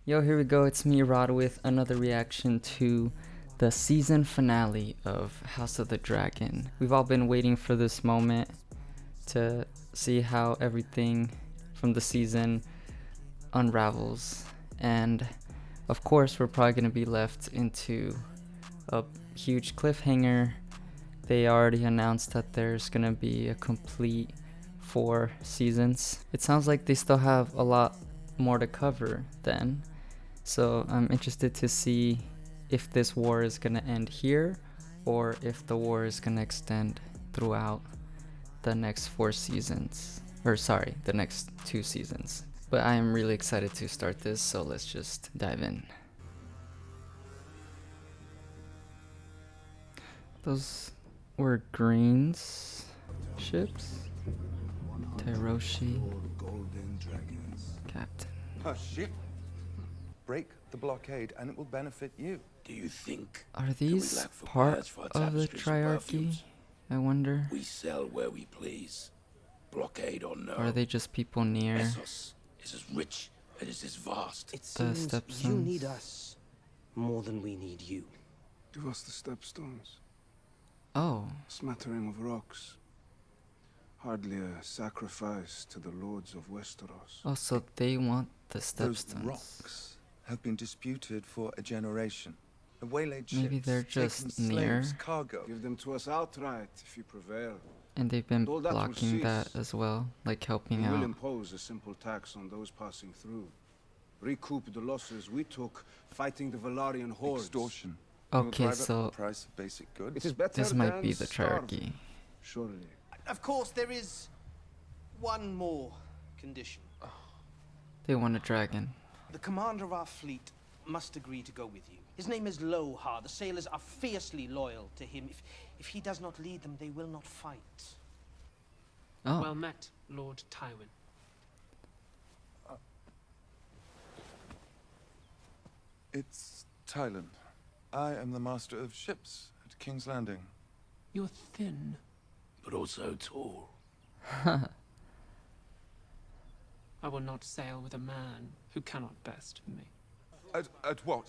Yo, here we go. It's me, Rod, with another reaction to the season finale of House of the Dragon. We've all been waiting for this moment to see how everything from the season unravels. And of course, we're probably going to be left into a huge cliffhanger. They already announced that there's going to be a complete 4 seasons. It sounds like they still have a lot more to cover then. So I'm interested to see if this war is going to end here or if the war is going to extend throughout the next 4 seasons. Or sorry, the next 2 seasons. But I am really excited to start this, so let's just dive in. Those were Green's ships. Teroshi, Captain. A ship? Break the blockade and it will benefit you. Do you think? Are these part of the Triarchy? I wonder. We sell where we please. Blockade or no. Or are they just people near Essos is as rich and is as vast. It the seems stepstones? you need us more than we need you. Give us the stepstones. Oh, Smattering of rocks. Hardly a sacrifice to the lords of Westeros. oh, so they want the Those stepstones. rocks have been disputed for a generation. The waylaid Maybe ships, they're taken just slaves, near. cargo. Give them to us outright if you prevail. And they've been All that will blocking that cease. as well, like helping We will out. impose a simple tax on those passing through. Recoup the losses we took fighting the Valarian hordes. Extortion. Will Okay, drive up the so price of basic goods. It is better this might than be the starving, Triarchy. surely. Of course, there is one more condition. They want a dragon. The commander of our fleet must agree to go with you. His name is Lohar. The sailors are fiercely loyal to him. If he does not lead them, they will not fight. Oh, Well met, Lord Tywin. It's Thailand. I am the master of ships at King's Landing. You're thin. But also tall. I will not sail with a man who cannot best me. At what?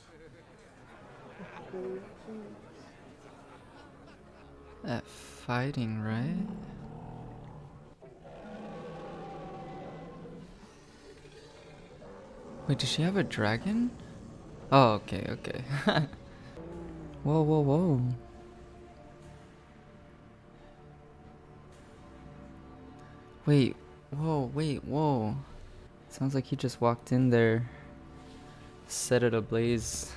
at fighting, right? Wait, does she have a dragon? Oh, okay, okay. Whoa, whoa, whoa. Wait, whoa. Sounds like he just walked in there, set it ablaze,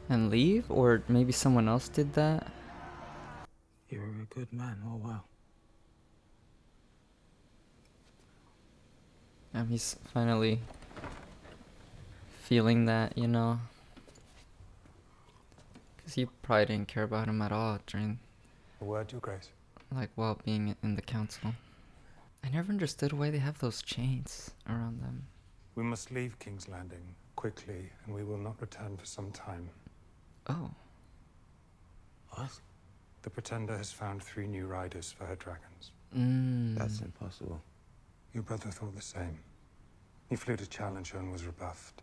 and leave? Or maybe someone else did that? You're a good man, oh wow. He's finally feeling that, you know? Because he probably didn't care about him at all during, A word, Your Grace. like, while being in the council. I never understood why they have those chains around them. We must leave King's Landing quickly, and we will not return for some time. Oh, What? The Pretender has found 3 new riders for her dragons. That's impossible. Your brother thought the same. He flew to challenge her and was rebuffed.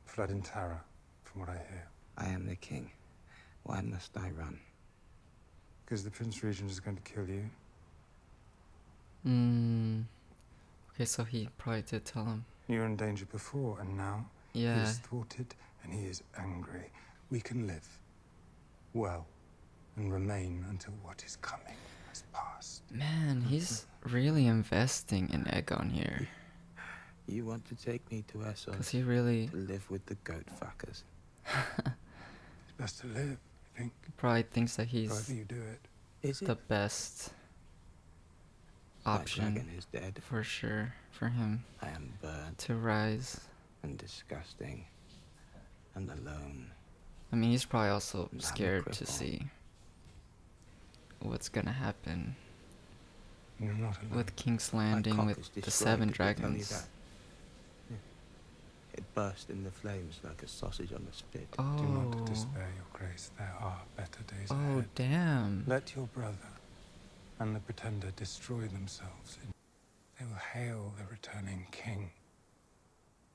Fled in terror, from what I hear. I am the king. Why must I run? Because the Prince Regent is going to kill you. Okay, so he probably did tell him. You were in danger before, and now he Yeah, is thwarted and he is angry. We can live well and remain until what is coming has passed. man, he's really investing in Aegon here. You want to take me to Because Essos he really to live with the goat fuckers? It's best to live, I think. probably thinks that he's However you do it. Is it? the best My option dragon is dead. for sure for him I am burnt to rise. and disgusting and alone. I mean, he's probably also I'm a scared to cripple. see what's gonna happen You're not alone. with King's My Landing cock with is the destroyed, 7 did they tell you dragons. that? Yeah. It burst in the flames like a sausage on a spit. Do not Oh, despair, Your Grace. There are better days oh ahead. damn. Let your brother and the Pretender destroy themselves. They will hail the returning king.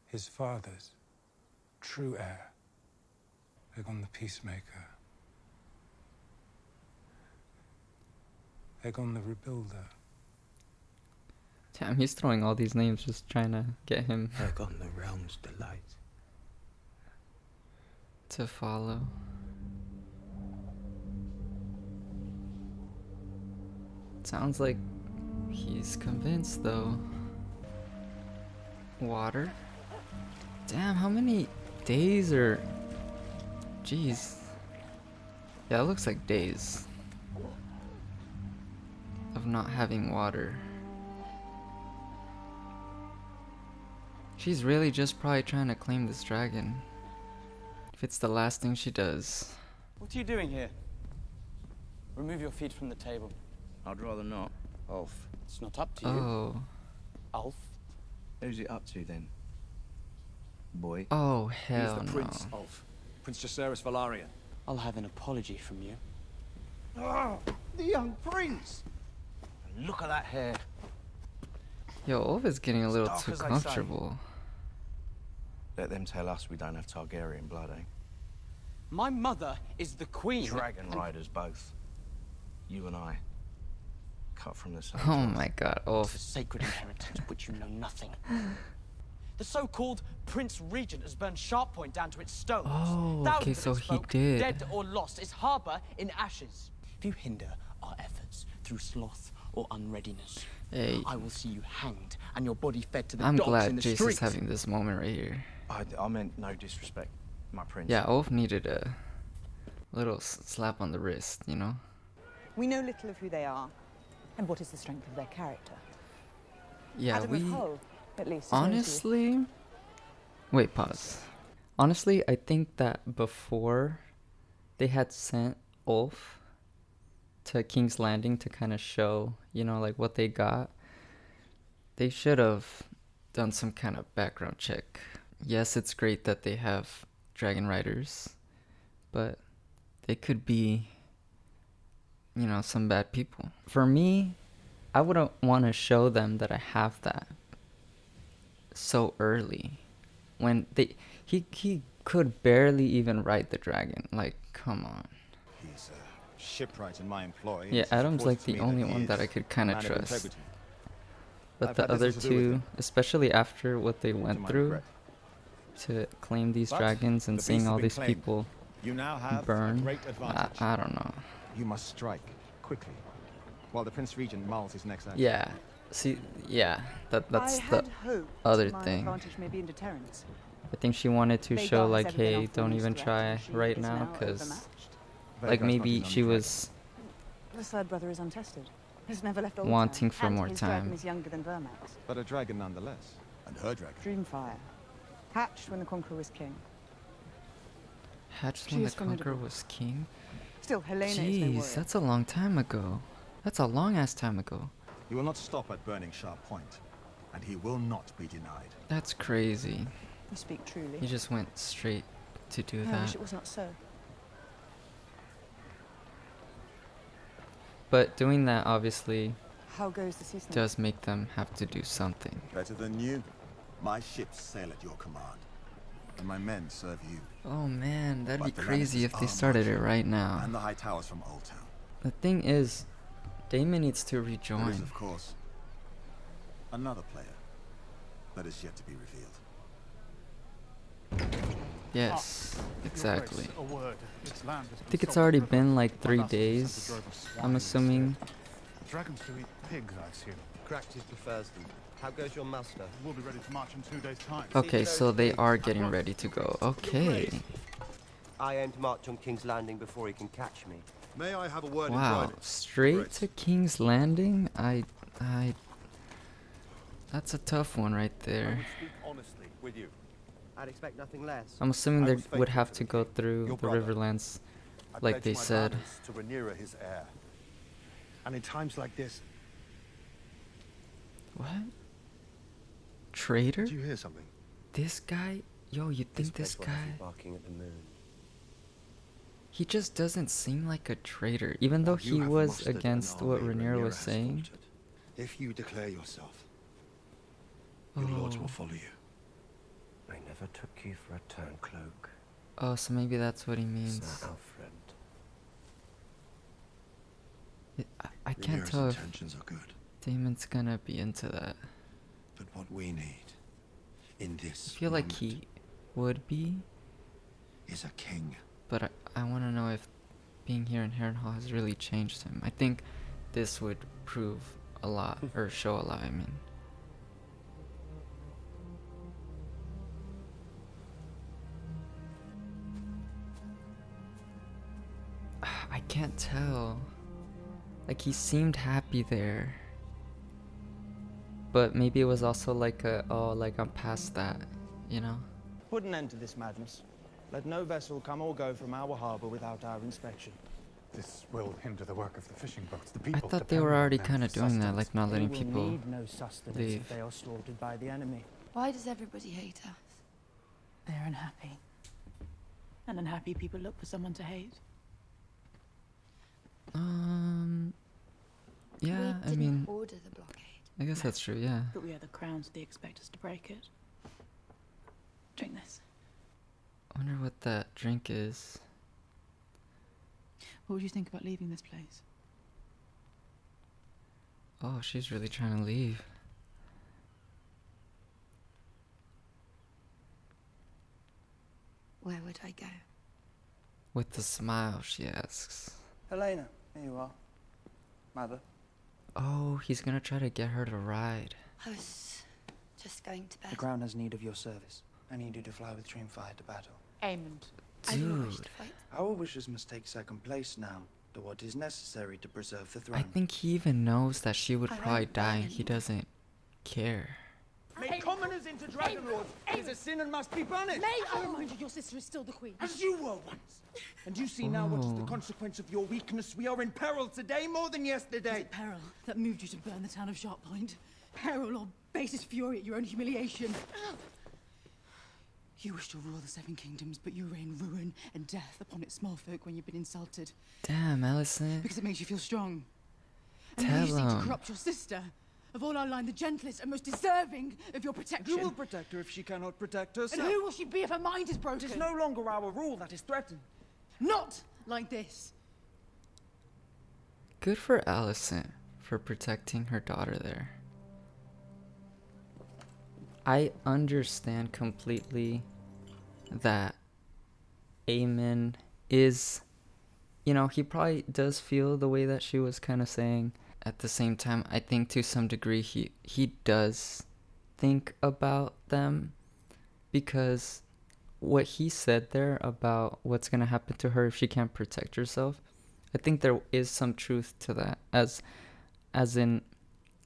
His fathers true heir. Aegon the Peacemaker. Aegon the Rebuilder. Damn, he's throwing all these names just trying to get him Aegon the Realm's Delight. to follow. Sounds like he's convinced though. Water? Damn, how many days or... Jeez. Yeah, it looks like days of not having water. She's really just probably trying to claim this dragon. If it's the last thing she does. What are you doing here? Remove your feet from the table. I'd rather not. Ulf, it's not up to you. Oh. Ulf? Who's it up to then? Boy? Oh, hell He's the no. prince, Ulf. Prince Jacaerys Velaryon. I'll have an apology from you. The young prince! And look at that hair. Yo, Ulf is getting a little dark too as they say. comfortable. Let them tell us we don't have Targaryen blood, eh? My mother is the queen. Dragon riders both. You and I. Cut from the same Oh cloth. my god, It's a Ulf. sacred inheritance of which you know nothing. The so-called Prince Regent has burned Sharppoint down to its stones. Oh, okay, Thousands of so its he folk, did. dead or lost, its harbour in ashes. If you hinder our efforts through sloth or unreadiness, Hey, I will see you hanged and your body fed to the I'm dogs in glad the Jace is streets. having this moment right here. I meant no disrespect, my prince. Yeah, Ulf needed a little slap on the wrist, you know? We know little of who they are, and what is the strength of their character. Yeah, Adam we... of Hull, at least, is known to you. Honestly... Wait, pause. Honestly, I think that before they had sent Ulf to King's Landing to kind of show, you know, like what they got, they should have done some kind of background check. Yes, it's great that they have dragon riders, but they could be, you know, some bad people. For me, I wouldn't want to show them that I have that so early. When he could barely even ride the dragon. Like, come on. He's a shipwright in my employ. Yeah, It's Adam's like important to the me only he one that is I could kind a of man of trust. integrity. But I've the had other little to do with two, him. especially after what they went my through regret. to claim these But dragons and the seeing beasts have all been these claimed. people You now have a burn, great advantage. I don't know. You must strike quickly, while the Prince Regent mulls his next action. Yeah, see, yeah, that's I the had hoped other my thing. advantage may be in deterrence. I think she wanted to Vhagar show has like, ever been hey, our don't foremost even threat, try and she right is now, now because overmatched. like Vhagar's not maybe his only she dragon. was The third brother is untested. Has never left Old wanting Town, for and more his time. dragon is younger than Vermax. But a dragon nonetheless. And her dragon. Dreamfire. Hatched when the Conqueror was king. hatched She when the is formidable. Conqueror was king. Still, Helena is no Jeez, warrior. that's a long time ago. That's a long ass time ago. He will not stop at burning Sharp Point, and he will not be denied. That's crazy. You speak truly. He just went straight to do I wish that. it was not so. But doing that obviously How goes the season? does make them have to do something. Better than you. My ships sail at your command, and my men serve you. Oh man, that'd be But the crazy Lannisters if they are started it marching, right now. And the high towers from Old Town. The thing is, Daemon needs to There is, rejoin. of course, another player that is yet to be revealed. Yes, exactly. A word. Its land has I been think it's sold already to the been like 3 Masters sent a days. drove of swine I'm assuming. Dragons do eat pigs, I assume. Cractus prefers them. How goes your master? We'll be ready to march in 2 days' time. Okay, so they are getting ready to go. Okay. I aim to march on King's Landing before he can catch me. May I have a word Wow, straight to King's Landing? That's a tough one right there. speak honestly with you. I'd expect nothing less. I'm assuming I they was would faithful have to to the go king, through your the brother. Riverlands, I like pledge they my said. banners to Rhaenyra, his heir. And in times like this, What? Traitor? did you hear something? This guy? Yo, you think this place will have you guy? barking at the moon. He just doesn't seem like a traitor, even though You he have was mustered an against what army Rhaenyra was has saying. faltered. If you declare yourself, your lords will follow you. I never took you for a turncloak. Oh, so maybe that's what he means. Sir Alfred. I can't tell if intentions are good, Damon's gonna be into that. but what we need in this I feel like he would be, is a king. but I want to know if being here in Harrenhal has really changed him. I think this would prove a lot, or show a lot, I mean. I can't tell. Like, he seemed happy there. But maybe it was also like I'm past that, you know? Put an end to this madness. Let no vessel come or go from our harbour without our inspection. This will hinder the work of the fishing boats. The I people thought they depend were on already them kind of for doing that, sustenance. like not letting They will people need no sustenance leave. if they are slaughtered by the enemy. Why does everybody hate us? They're unhappy. And unhappy people look for someone to hate. Yeah, we I mean, order the blockade. I guess that's true, yeah. But we are the crown, so they expect us to break it. Drink this. I wonder what that drink is. What would you think about leaving this place? Oh, she's really trying to leave. Where would I go? With a smile, she asks. Helena, here you are. Mother. Oh, he's gonna try to get her to ride. I was just going to bed. The crown has need of your service. I need you to fly with Triumphire to battle. Aemond. I do not wish Dude, to fight. Our wishes must take second place now to what is necessary to preserve the throne. I think he even knows that she would I probably won't die burn and he doesn't care. Make commoners into dragon lords. It is a sin and must be punished. May I remind you, your sister is still the queen. As you were once. And you see now what is the Oh. consequence of your weakness. We are in peril today more than Was yesterday. it peril that moved you to burn the town of Sharppoint? Peril or basest fury at your own humiliation? You wish to rule the Seven Kingdoms, but you rain ruin and death upon its small folk when you've been insulted. Damn, Allison. Because it makes you feel strong. And Tell now you seek to him. corrupt your sister. Of all our line, the gentlest and most deserving of your protection. Who will protect her if she cannot protect And herself? who will she be if her mind is broken? It is no longer our rule that is threatened. Not like this. Good for Allison for protecting her daughter there. I understand completely that Aemon is, you know, he probably does feel the way that she was kind of saying. At the same time, I think to some degree he does think about them, because what he said there about what's going to happen to her if she can't protect herself, I think there is some truth to that, as in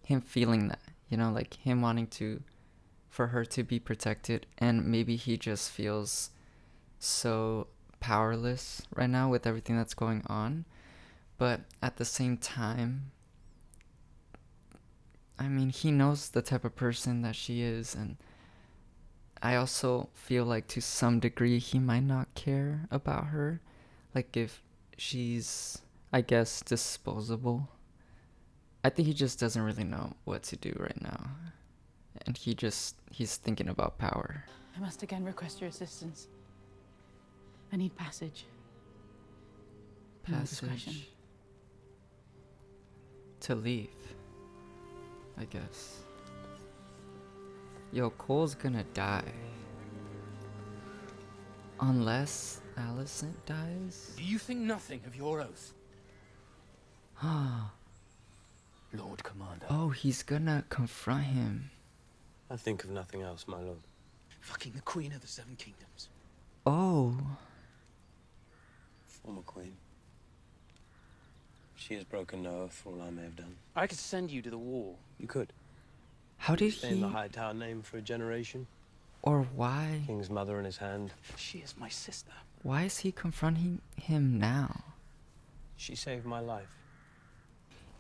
him feeling that, you know, like him wanting for her to be protected, and maybe he just feels so powerless right now with everything that's going on. But at the same time, I mean, he knows the type of person that she is, and I also feel like to some degree he might not care about her, like if she's, I guess, disposable. I think he just doesn't really know what to do right now, and he's thinking about power. I must again request your assistance. I need passage. No discretion. Passage to leave, I guess. Yo, Cole's gonna die. Unless Alicent dies? Do you think nothing of your oath? Lord Commander. Oh, he's gonna confront him. I think of nothing else, my lord. Fucking the Queen of the Seven Kingdoms. Oh. Former queen. She has broken no oath for all I may have done. I could send you to the wall. You could. How did Stay in he, the High Tower name for a generation. or why? King's mother in his hand. She is my sister. Why is he confronting him now? She saved my life.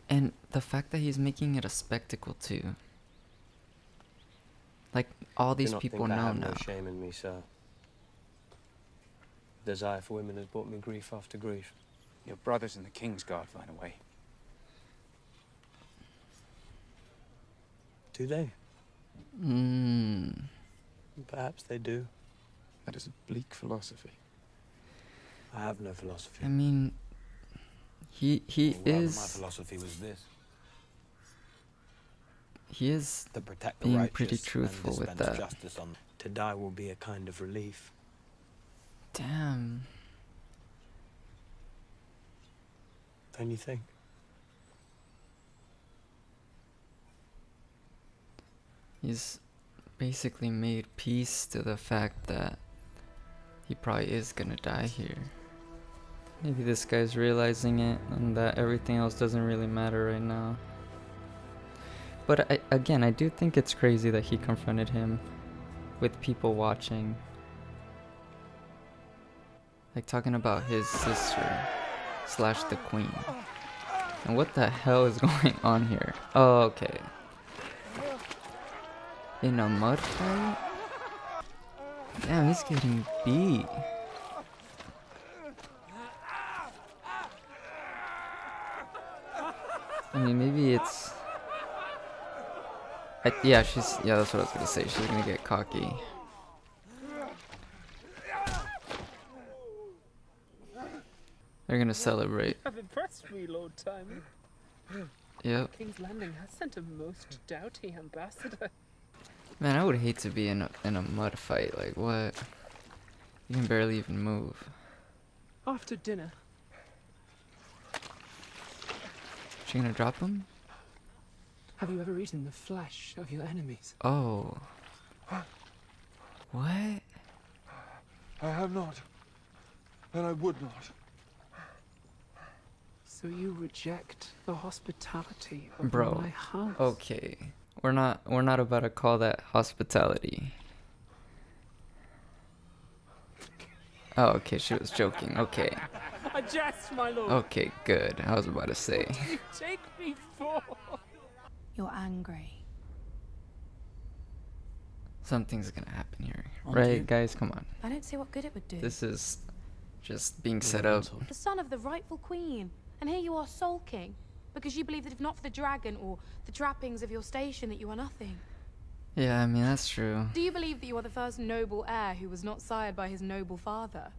And the fact that he's making it a spectacle too. Like, all these Do not people think I know have now. no shame in me, sir. Desire for women has brought me grief after grief. Your brothers in the King's Guard ran away. Do they? Hmm. Perhaps they do. That is a bleak philosophy. I have no philosophy. I mean, he Well, rather, is. my philosophy was this. He is To protect the being righteous pretty and truthful with dispense that. justice on. To die will be a kind of relief. Damn. Don't you think? He's basically made peace to the fact that he probably is gonna die here. Maybe this guy's realizing it and that everything else doesn't really matter right now. But I do think it's crazy that he confronted him with people watching. Like talking about his sister / the queen. And what the hell is going on here? Oh, okay. In a mud fight? Damn, he's getting beat. I mean, maybe it's... yeah, that's what I was gonna say. She's gonna get cocky. They're gonna celebrate. You have impressed me, Lord Timon. Yep. King's Landing has sent a most doughty ambassador. Man, I would hate to be in a mud fight. Like, what? You can barely even move. After dinner. She gonna drop him? Have you ever eaten the flesh of your enemies? Oh. What? I have not. And I would not. So you reject the hospitality of Bro. my house? Okay. We're not about to call that hospitality. Oh, okay, she was joking. Okay. A jest, my lord. Okay, good. I was about to say. What do you take me for? You're angry. Something's gonna happen here. Aren't Right, you? guys? Come on. I don't see what good it would do. This is just being set up. The son of the rightful queen. And here you are sulking. Because you believe that if not for the dragon or the trappings of your station that you are nothing. Yeah, I mean, that's true. Do you believe that you are the first noble heir who was not sired by his noble father?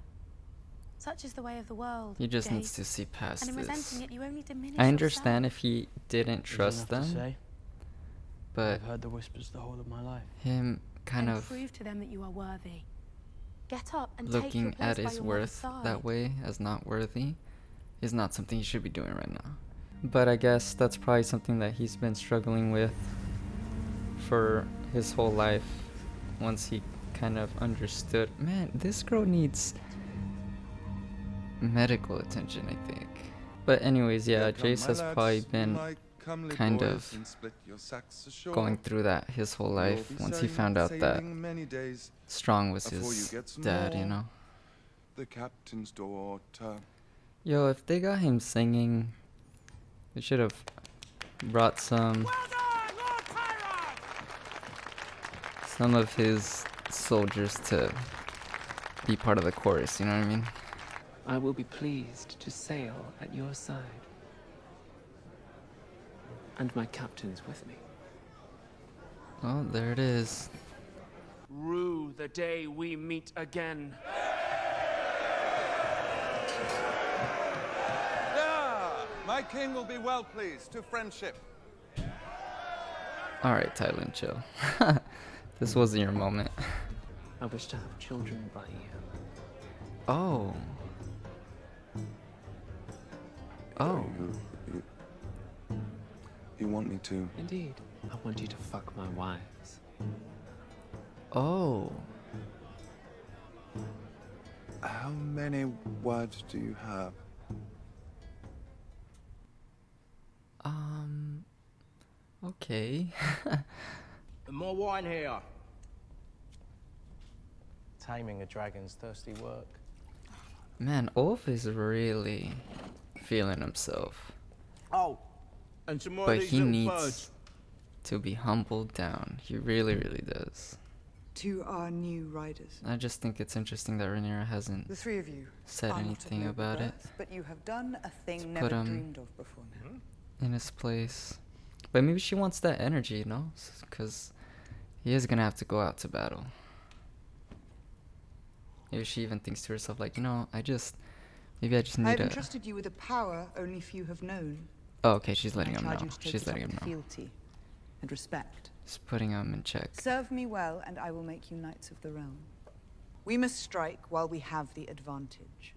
Such is the way of the world. He just Jade. needs to see past And in this. resenting it, you only diminish I understand yourself. if he didn't trust enough to them, say. but I've heard the whispers the whole of my life. him kind And of prove to them that you are worthy. Get up and take your looking place at by his your mother's worth side. that way as not worthy is not something he should be doing right now. But I guess that's probably something that he's been struggling with for his whole life once he kind of understood. Man, this girl needs medical attention, I think. But anyways, yeah, Jace has probably been kind of going through that his whole life once he found out that Strong was his dad, you know? The captain's daughter. Yo, if they got him singing, they should have brought some of his soldiers to be part of the chorus, you know what I mean? I will be pleased to sail at your side. And my captain's with me. Oh, there it is. Rue the day we meet again. Yeah, my king will be well pleased to friendship. Alright, Thailand, chill. This wasn't your moment. I wish to have children by you. Oh. Oh. You want me to? Indeed. I want you to fuck my wives. Oh. How many words do you have? Okay. More wine here. Taming a dragon's thirsty work. Man, Ulf is really feeling himself. Oh, and some more But of these he little needs birds. to be humbled down. He really, really does. To our new riders. I just think it's interesting that Rhaenyra hasn't The three of you said are not of anything noble about it. birth, but you have done a thing To never put him dreamed of before now. in his place. But maybe she wants that energy, you know? Because he is going to have to go out to battle. Maybe she even thinks to herself, like, you know, maybe I just I need have to. entrusted you with a power only few have known. Oh, okay, she's letting I him charge know. you to take She's this up letting him with know. fealty and respect. Just putting him in check. Serve me well, and I will make you knights of the realm. We must strike while we have the advantage.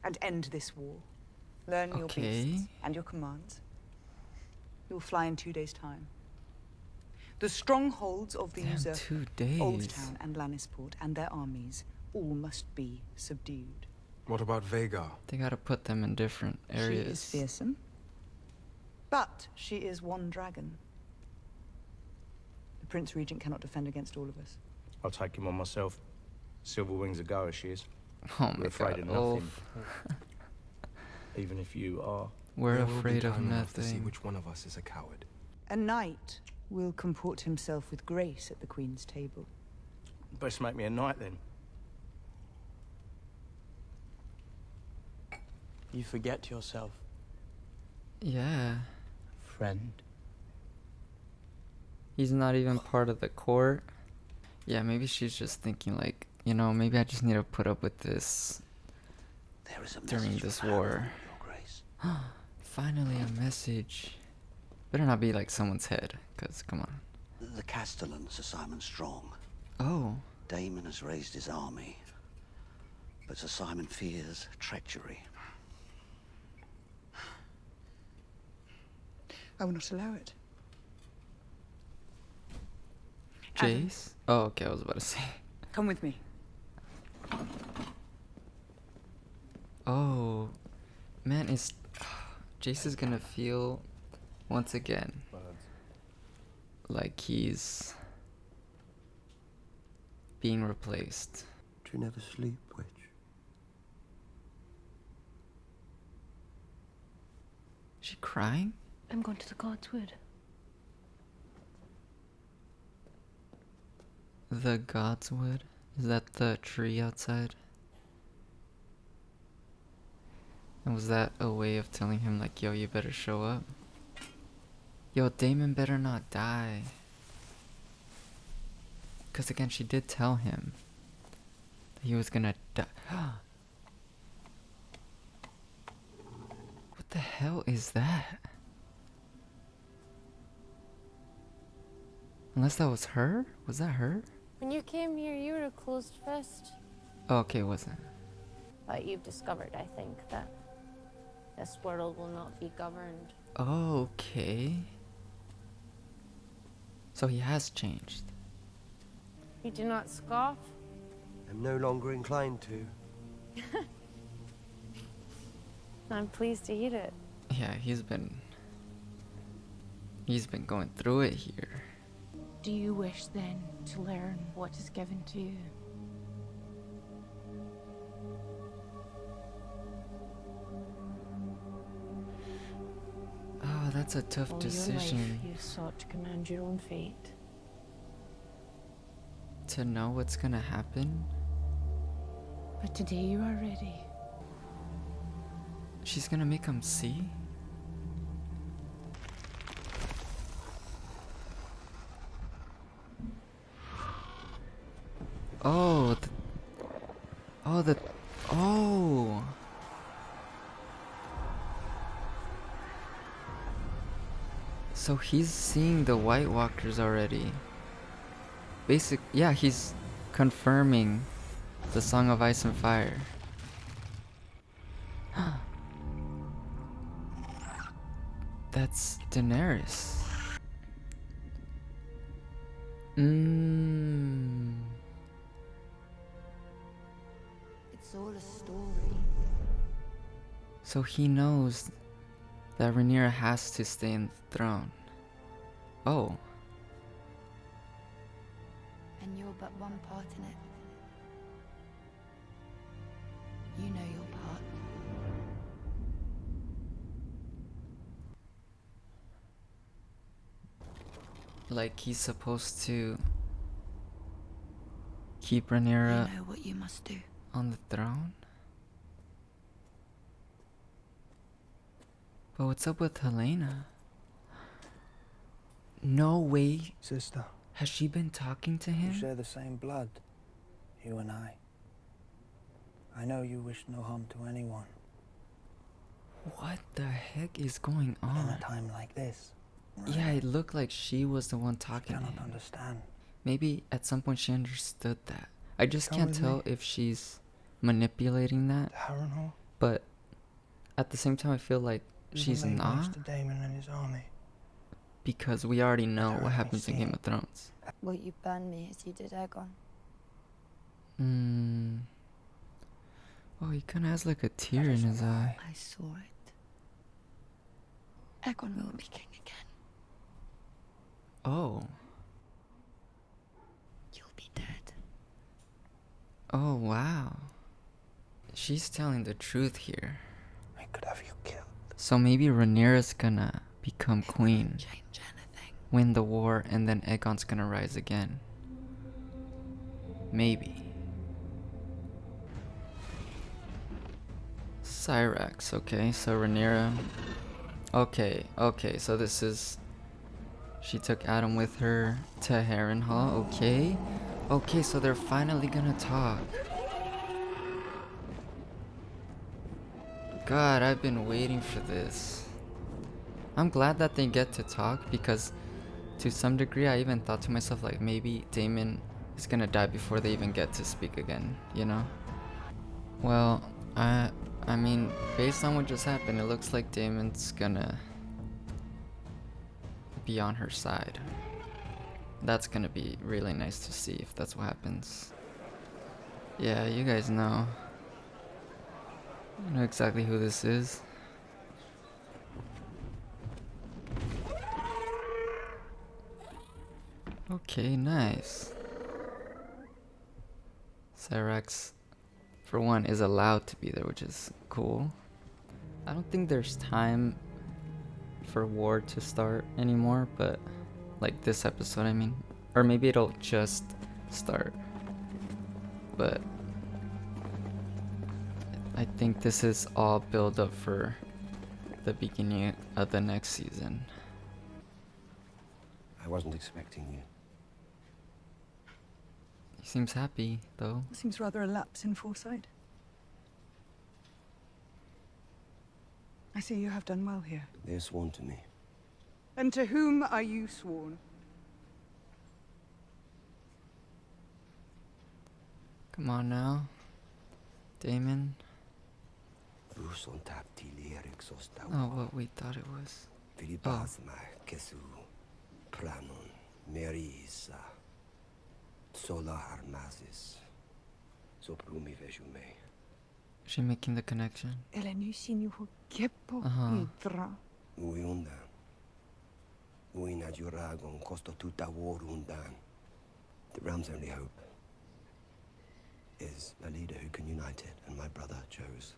And end this war. Learn your beasts and your commands. You will fly in 2 days' time. The strongholds of the usurper, 2 days. Old Town and Lannisport, and their armies, all must be subdued. What about Vhagar? They gotta put them in different areas. She is fearsome, but she is one dragon. The Prince Regent cannot defend against all of us. I'll take him on myself. Silver Wings a go as she is. Oh We're my afraid god, of nothing. Ulf. Even if you are. We're There will be afraid of time enough to see nothing. which one of us is a coward. A knight will comport himself with grace at the Queen's table. Best make me a knight then. You forget yourself, Yeah. friend. He's not even part of the court. Yeah, maybe she's just thinking, like, you know, maybe I just need to put up with this during this war. Finally, a message. Better not be like someone's head, because, come on. The Castellan, Sir Simon Strong. Oh. Damon has raised his army, but Sir Simon fears treachery. I will not allow it. Jace? Oh, okay, I was about to say. Come with me. Oh. Man, Jace is gonna feel, once again, like he's being replaced. Do you never sleep, witch? Is she crying? I'm going to the God's Wood. The God's Wood? Is that the tree outside? And was that a way of telling him, like, yo, you better show up? Yo, Damon better not die. Because again, she did tell him that he was gonna die. What the hell is that? Unless that was her? Was that her? When you came here, you were a closed fist. Oh, okay, it wasn't. But you've discovered, I think, that this world will not be governed. Okay. So he has changed. You do not scoff? I'm no longer inclined to. I'm pleased to hear it. Yeah, he's been going through it here. Do you wish then to learn what is given to you? Oh, that's a tough All decision. your life you sought to command your own fate. To know what's gonna happen? But today you are ready. She's gonna make him see? Oh, oh. So he's seeing the White Walkers already. Yeah, he's confirming the Song of Ice and Fire. That's Daenerys. It's all a story. So he knows that Rhaenyra has to stay in the throne. Oh. And you're but one part in it. You know your part. Like he's supposed to keep Rhaenyra You know what you must do. on the throne? But what's up with Helena? No way. Sister. Has she been talking to him? We share the same blood, you and I. I know you wish no harm to anyone. What the heck is going on? In a time like this. Yeah, it looked like she was the one talking to him. Cannot understand. Maybe at some point she understood that. I just Come can't with tell me. if she's manipulating that. Harrenhal? But at the same time, I feel like she's Even not. Master Daemon and his army. Because we already know what happens in Game of Thrones. Will you burn me as you did Aegon? Oh, he kind of has like a tear in his eye. I saw it. Aegon will be king again. Oh. You'll be dead. Oh, wow. She's telling the truth here. I could have you killed. So maybe Rhaenyra's gonna become queen, win the war, and then Aegon's gonna rise again. Maybe. Cyrax, okay, so Rhaenyra. Okay, so this is... She took Adam with her to Harrenhal, okay. Okay, so they're finally gonna talk. God, I've been waiting for this. I'm glad that they get to talk because to some degree I even thought to myself like maybe Daemon is gonna die before they even get to speak again, you know? Well, I mean, based on what just happened, it looks like Daemon's gonna be on her side. That's gonna be really nice to see if that's what happens. Yeah, you guys know. You know exactly who this is. Okay, nice. Cyrax, for one, is allowed to be there, which is cool. I don't think there's time for war to start anymore, but like this episode, I mean. Or maybe it'll just start. But I think this is all build up for the beginning of the next season. I wasn't expecting you. He seems happy, though. Seems rather a lapse in foresight. I see you have done well here. They're sworn to me. And to whom are you sworn? Come on now, Daemon. Oh, what we thought it was. Oh. Is she making the connection? Uh-huh. The realm's only hope is a leader who can unite it, and my brother chose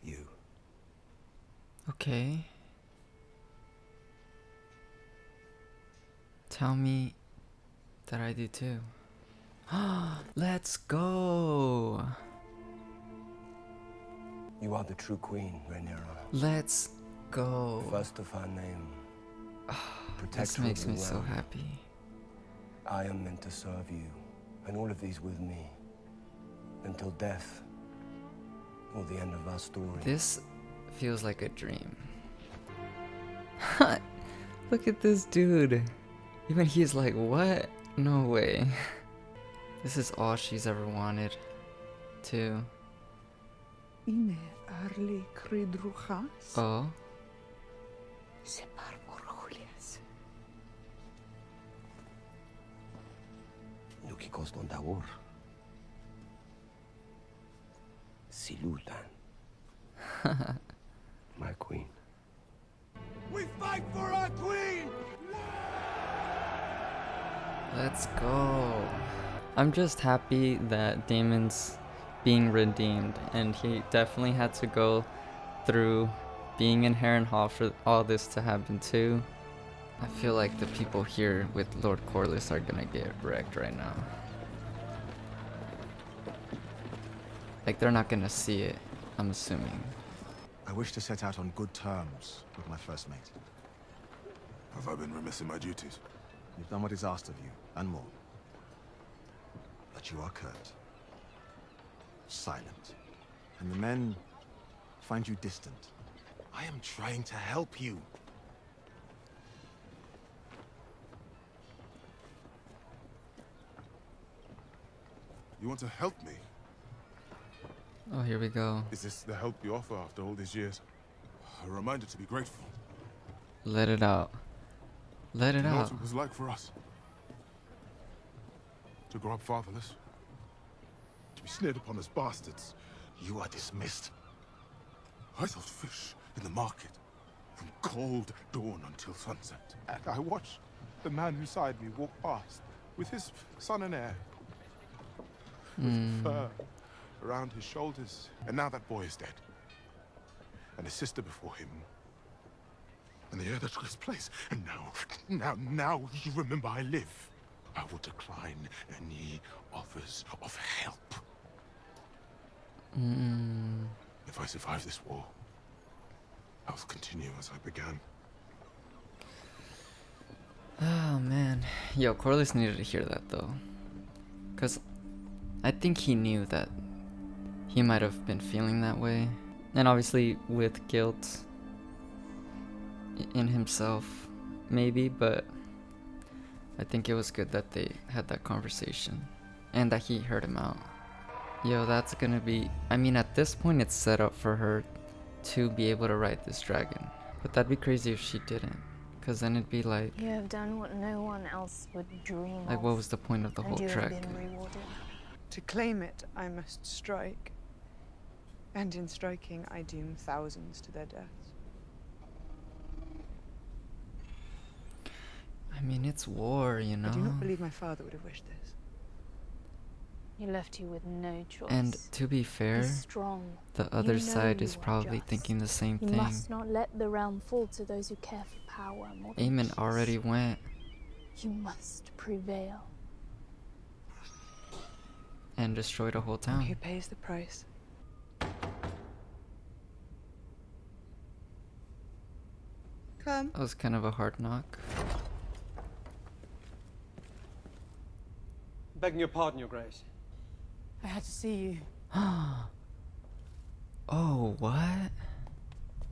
you. Okay. Tell me that I do too. Let's go! You are the true queen, Rhaenyra. Let's go! First of her name. This makes me so happy. I am meant to serve you, and all of these with me, until death, or the end of our story. This feels like a dream. Look at this dude. Even he's like, what? No way. This is all she's ever wanted, too. Oh. Nukikos don Dawur. Silutan. My queen. We fight for our queen! Let's go. I'm just happy that Daemon's being redeemed, and he definitely had to go through being in Harrenhal for all this to happen too. I feel like the people here with Lord Corlys are gonna get wrecked right now. Like, they're not gonna see it, I'm assuming. I wish to set out on good terms with my first mate. Have I been remiss in my duties? You've done what is asked of you, and more. But you are curt. silent. And the men find you distant. I am trying to help you. You want to help me? Oh, here we go. Is this the help you offer after all these years? A reminder to be grateful. Let it out. Let it You know out. what it was like for us? To grow up fatherless? To be sneered upon as bastards? You are dismissed. I sold fish in the market from cold dawn until sunset. And I watched the man beside me walk past with his son and heir. With fur around his shoulders. And now that boy is dead. And his sister before him. And the heir that took his place. And now you remember I live. I will decline any offers of help. If I survive this war, I will continue as I began. Oh man. Yo, Corlys needed to hear that though. Cause I think he knew that he might have been feeling that way. And obviously with guilt in himself, maybe, but I think it was good that they had that conversation and that he heard him out. Yo, that's gonna be, I mean, at this point it's set up for her to be able to ride this dragon. But that'd be crazy if she didn't, cause then it'd be like, You have done what no one else would dream like of. what was the point of the whole and you trek? have been rewarded. To claim it, I must strike. And in striking, I doom thousands to their deaths. I mean, it's war, you know? I do not believe my father would have wished this. He left you with no choice. And to be fair, Be strong. the other You side know is you are probably just. thinking the same You thing. must not let the realm fall to those who care for power more than Aemon peace. already went You must prevail. and destroyed a whole Who town. pays the price? Come. That was kind of a hard knock. Begging your pardon, Your Grace. I had to see you. Oh, what?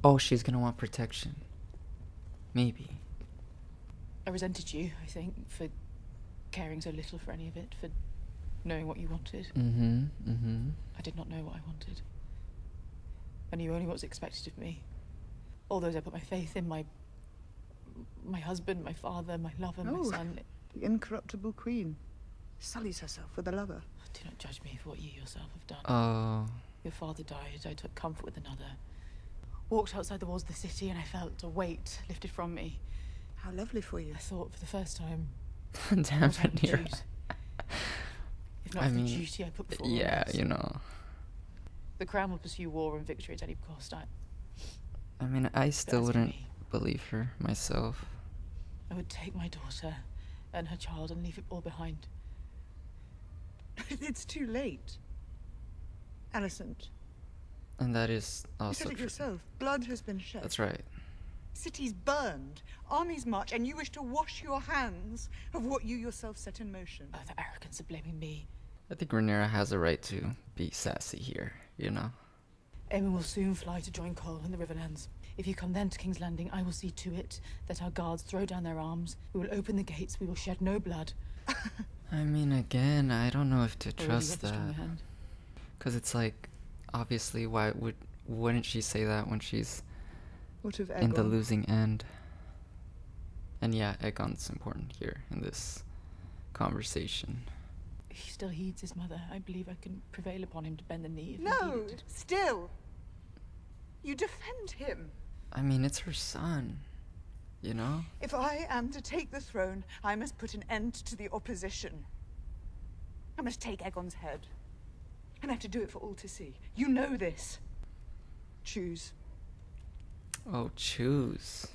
Oh, she's gonna want protection. Maybe. I resented you, I think, for caring so little for any of it, for knowing what you wanted. I did not know what I wanted. I knew only what was expected of me. All those I put my faith in, my husband, my father, my lover, my son. The incorruptible queen sullies herself with a lover. Do not judge me for what you yourself have done. Oh. Your father died, I took comfort with another. Walked outside the walls of the city and I felt a weight lifted from me. How lovely for you. I thought for the first time, Damn, what I would Rhaenyra. choose. If not I for the mean, duty I put before yeah, others. you know. The crown will pursue war and victory at any cost. I mean, I still asking wouldn't me. believe her myself. I would take my daughter and her child and leave it all behind. It's too late. Alicent, And that is you also said it true. yourself. Blood has been shed. That's right. Cities burned, armies march, and you wish to wash your hands of what you yourself set in motion. Oh, the arrogance of blaming me. I think Rhaenyra has a right to be sassy here, you know? Aemon will soon fly to join Cole in the Riverlands. If you come then to King's Landing, I will see to it that our guards throw down their arms. We will open the gates. We will shed no blood. I mean, again, I don't know if to Already trust have the stronger that. hand. Because it's like, obviously, wouldn't she say that when she's What of in the Aegon? losing end? And yeah, Aegon's important here in this conversation. He still heeds his mother. I believe I can prevail upon him to bend the knee if No, needed. still. You defend him. I mean, it's her son, you know? If I am to take the throne, I must put an end to the opposition. I must take Aegon's head. And I have to do it for all to see. You know this. Choose. Oh, choose.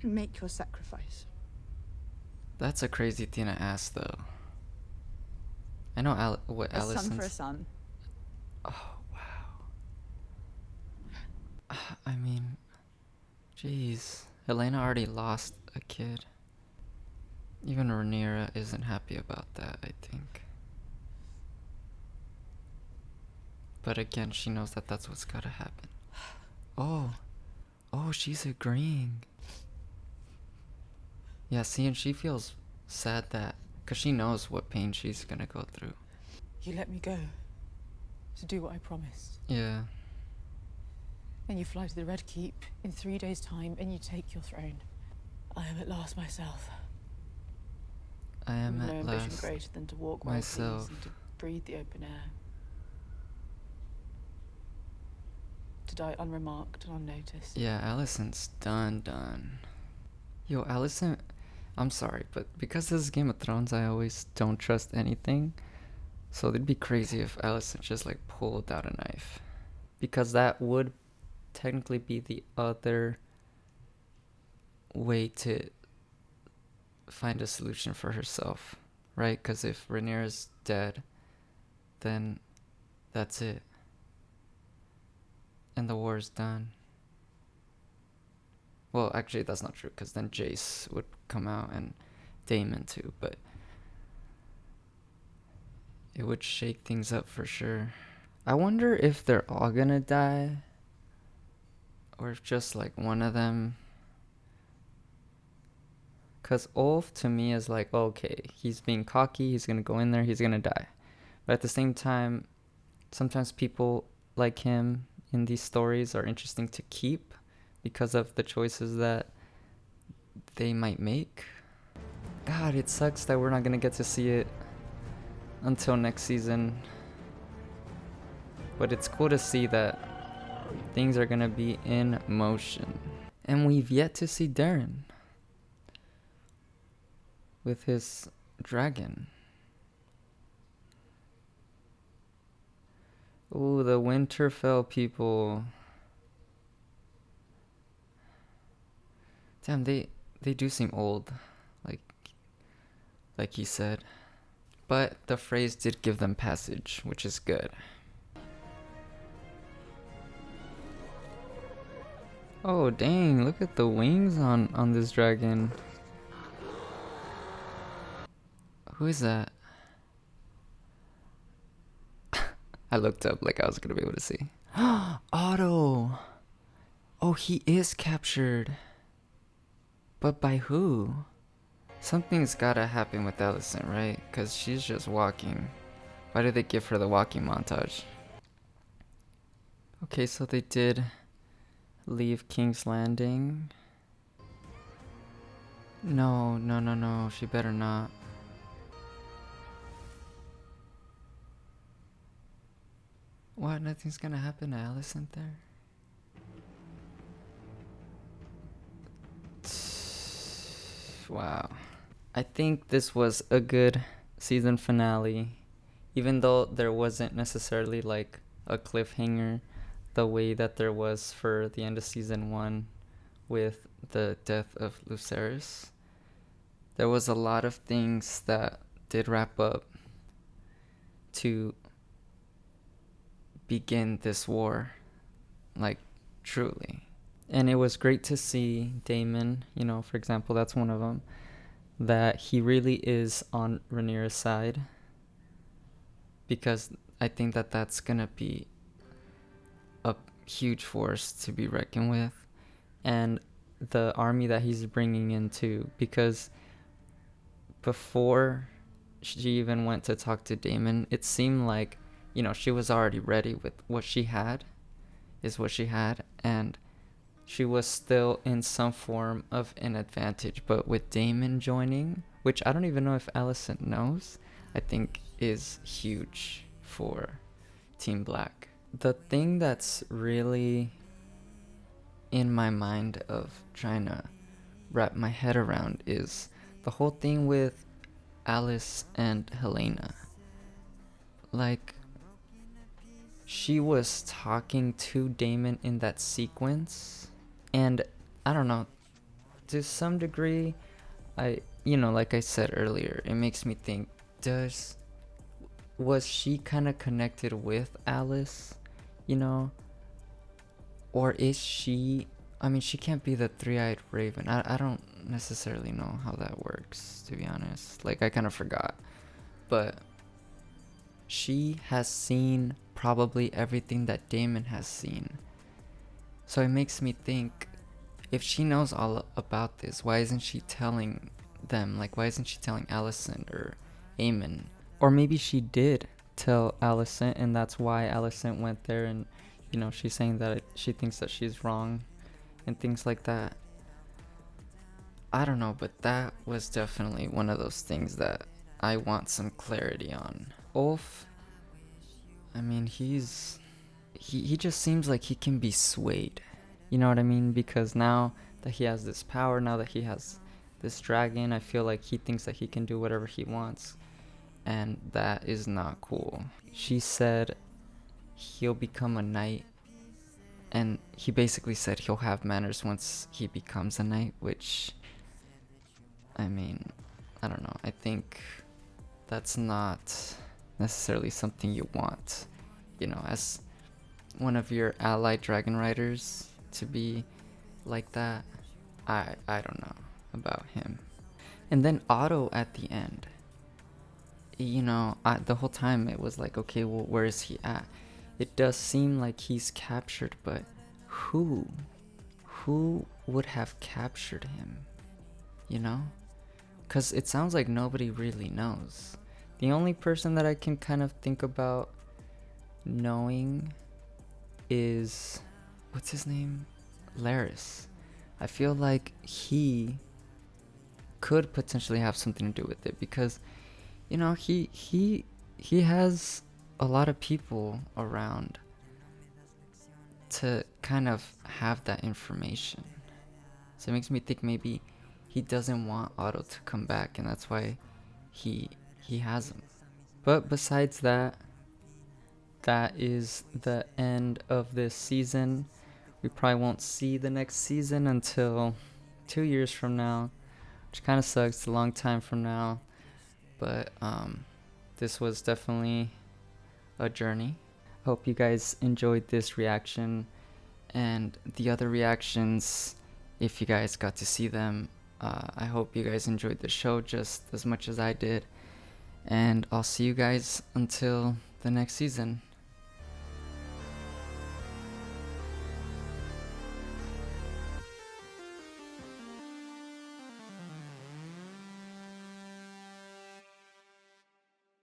And make your sacrifice. That's a crazy thing to ask, though. I know what A son for a Alicent's... son. Oh, wow. I mean, jeez. Helena already lost a kid. Even Rhaenyra isn't happy about that, I think. But again, she knows that that's what's gotta happen. Oh, she's agreeing. Yeah, see, and she feels sad that, because she knows what pain she's gonna go through. You let me go to do what I promised. Yeah. And you fly to the Red Keep in 3 days' time and you take your throne. I am at last myself. I am With at no ambition last greater than to walk where I please myself. and to breathe the open air. To die unremarked and unnoticed. Yeah, Alicent's done. Yo, Alicent, I'm sorry, but because this is Game of Thrones, I always don't trust anything. So it'd be crazy if Alicent just like pulled out a knife. Because that would technically be the other way to find a solution for herself, right? Because if Rhaenyra's dead, then that's it. And the war's done. Well, actually, that's not true, because then Jace would come out and Daemon too, but it would shake things up for sure. I wonder if they're all gonna die, or if just like one of them. Because Ulf to me is like, okay, he's being cocky, he's gonna go in there, he's gonna die. But at the same time, sometimes people like him in these stories are interesting to keep because of the choices that they might make. God, it sucks that we're not gonna get to see it until next season. But it's cool to see that things are gonna be in motion. And we've yet to see Darren with his dragon. Ooh, the Winterfell people. Damn, they do seem old, like he said. But the phrase did give them passage, which is good. Oh dang, look at the wings on this dragon. Who is that? I looked up like I was gonna be able to see. Otto! Oh, he is captured. But by who? Something's gotta happen with Alicent, right? Because she's just walking. Why did they give her the walking montage? Okay, so they did leave King's Landing. No, she better not. What? Nothing's gonna happen to Alicent there? Wow. I think this was a good season finale. Even though there wasn't necessarily like a cliffhanger the way that there was for the end of season 1 with the death of Lucerys. There was a lot of things that did wrap up to begin this war, like truly. And it was great to see Daemon, for example, that's one of them, that he really is on Rhaenyra's side, because I think that that's gonna be a huge force to be reckoned with. And the army that he's bringing in too, because before she even went to talk to Daemon, it seemed like, she was already ready with what she had, and she was still in some form of an advantage. But with Daemon joining, which I don't even know if Alicent knows, I think is huge for Team Black. The thing that's really in my mind of trying to wrap my head around is the whole thing with Alice and Helena. Like, she was talking to Daemon in that sequence, and I don't know, to some degree, like I said earlier, it makes me think, was she kind of connected with Alice, or is she, she can't be the three-eyed raven. I don't necessarily know how that works, to be honest. Like, I kind of forgot, but she has seen probably everything that Damon has seen. So it makes me think, if she knows all about this, why isn't she telling them? Like, why isn't she telling Allison or Eamon? Or maybe she did tell Allison, and that's why Allison went there, and, you know, she's saying that she thinks that she's wrong and things like that. I don't know, but that was definitely one of those things that I want some clarity on. Ulf, I mean, he just seems like he can be swayed. You know what I mean? Because now that he has this power, now that he has this dragon, I feel like he thinks that he can do whatever he wants. And that is not cool. She said he'll become a knight. And he basically said he'll have manners once he becomes a knight, which, I mean, I don't know. I think that's not necessarily something you want, you know, as one of your allied dragon riders to be like that. I don't know about him. And then Otto at the end, you know, the whole time it was like, okay, well, where is he at? It does seem like he's captured, but who would have captured him, you know? Because it sounds like nobody really knows. The only person that I can kind of think about knowing is, what's his name? Laris. I feel like he could potentially have something to do with it, because, you know, he has a lot of people around to kind of have that information. So it makes me think maybe he doesn't want Otto to come back, and that's why he has him. But besides that, that is the end of this season. We probably won't see the next season until 2 years from now, which kind of sucks. It's a long time from now, but this was definitely a journey. Hope you guys enjoyed this reaction and the other reactions, if you guys got to see them. I hope you guys enjoyed the show just as much as I did, and I'll see you guys until the next season.